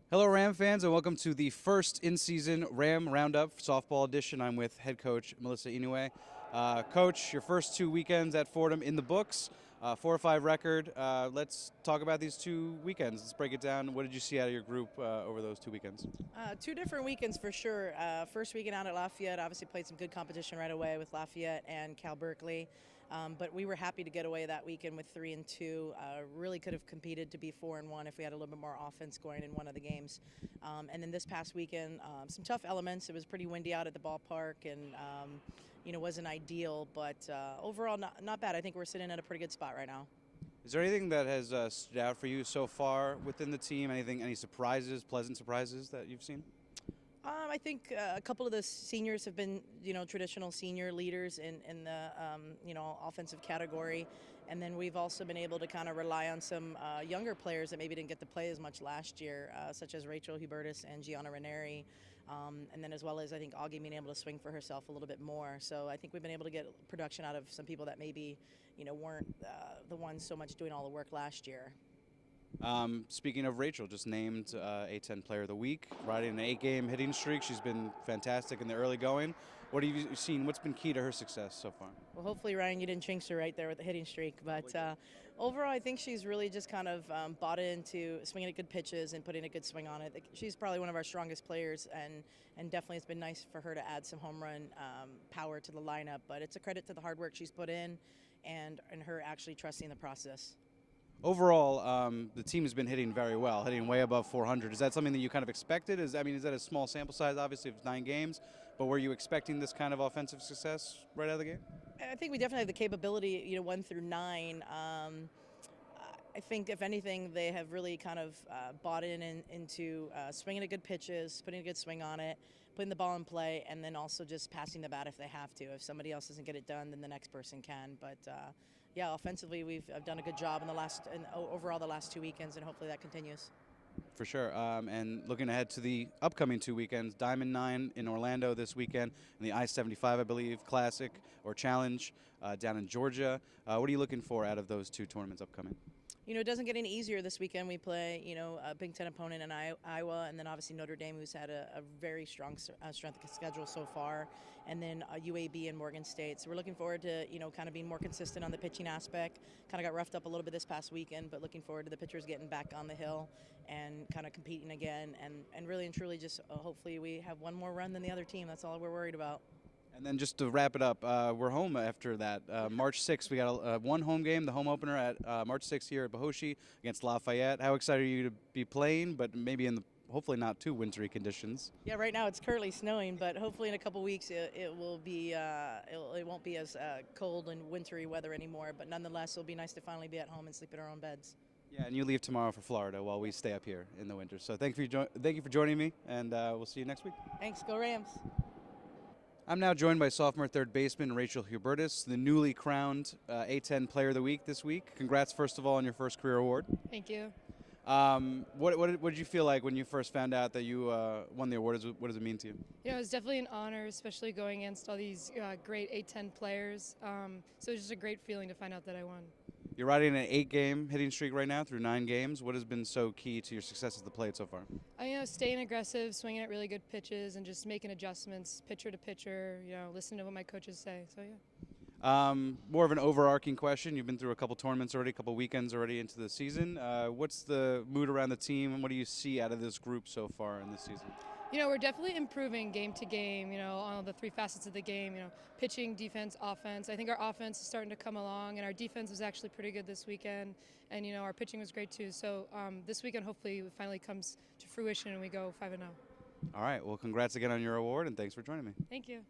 Hello, Ram fans, and welcome to the first in-season Ram Roundup softball edition. I'm with head coach Melissa Inouye. Coach, your first two weekends at Fordham in the books, 4-5 record. Let's talk about these two weekends. Let's break it down. What did you see out of your group over those two weekends? Two different weekends for sure. First weekend out at Lafayette, obviously played some good competition right away with Lafayette and Cal Berkeley. But we were happy to get away that weekend with 3-2. Really could have competed to be 4-1 if we had a little bit more offense going in one of the games. And then this past weekend, some tough elements. It was pretty windy out at the ballpark, and wasn't ideal. But overall, not bad. I think we're sitting at a pretty good spot right now. Is there anything that has stood out for you so far within the team? Any surprises, pleasant surprises that you've seen? I think a couple of the seniors have been, traditional senior leaders in the, offensive category. And then we've also been able to kind of rely on some younger players that maybe didn't get to play as much last year, such as Rachel Hubertus and Gianna Ranieri. And then as well as I think Augie being able to swing for herself a little bit more. So I think we've been able to get production out of some people that maybe, weren't the ones so much doing all the work last year. Speaking of Rachel, just named A10 Player of the Week, riding an 8-game hitting streak. She's been fantastic in the early going. What have you seen? What's been key to her success so far? Well, hopefully, Ryan, you didn't jinx her right there with the hitting streak. But overall, I think she's really just kind of bought into swinging at good pitches and putting a good swing on it. She's probably one of our strongest players, and definitely it's been nice for her to add some home run power to the lineup. But it's a credit to the hard work she's put in and her actually trusting the process. Overall, the team has been hitting very well, hitting way above 400. Is that something that you kind of expected? Is that a small sample size? Obviously, it's 9 games, but were you expecting this kind of offensive success right out of the game? I think we definitely have the capability, 1 through 9. I think, if anything, they have really kind of bought into swinging at good pitches, putting a good swing on it, putting the ball in play, and then also just passing the bat if they have to. If somebody else doesn't get it done, then the next person can. But yeah, offensively, we've done a good job in overall the last 2 weekends, and hopefully that continues. For sure. And looking ahead to the upcoming 2 weekends, Diamond 9 in Orlando this weekend, and the I-75, I believe, Classic or Challenge down in Georgia. What are you looking for out of those 2 tournaments upcoming? It doesn't get any easier this weekend. We play, a Big Ten opponent in Iowa, and then obviously Notre Dame, who's had a very strong strength of schedule so far, and then UAB and Morgan State. So we're looking forward to, kind of being more consistent on the pitching aspect. Kind of got roughed up a little bit this past weekend, but looking forward to the pitchers getting back on the hill and kind of competing again, and really and truly just hopefully we have one more run than the other team. That's all we're worried about. And then just to wrap it up, we're home after that. March 6th, we got one home game, the home opener at March 6th here at Bohoshi against Lafayette. How excited are you to be playing, but maybe in the hopefully not too wintry conditions? Yeah, right now it's currently snowing, but hopefully in a couple weeks it will be it won't be as cold and wintry weather anymore. But nonetheless, it'll be nice to finally be at home and sleep in our own beds. Yeah, and you leave tomorrow for Florida while we stay up here in the winter. So thank you for joining me, and we'll see you next week. Thanks. Go Rams. I'm now joined by sophomore third baseman Rachel Hubertus, the newly crowned A10 Player of the Week this week. Congrats, first of all, on your first career award. Thank you. What did you feel like when you first found out that you won the award? What does it mean to you? It was definitely an honor, especially going against all these great A10 players. So it was just a great feeling to find out that I won. You're riding an 8-game hitting streak right now through 9 games. What has been so key to your success at the plate so far? Staying aggressive, swinging at really good pitches, and just making adjustments pitcher to pitcher, listening to what my coaches say. So, yeah. More of an overarching question. You've been through a couple tournaments already, a couple weekends already into the season. What's the mood around the team, and what do you see out of this group so far in this season? We're definitely improving game to game, on the 3 facets of the game, pitching, defense, offense. I think our offense is starting to come along, and our defense was actually pretty good this weekend, and, our pitching was great too. So this weekend, hopefully, it finally comes to fruition and we go 5-0. All right. Well, congrats again on your award, and thanks for joining me. Thank you.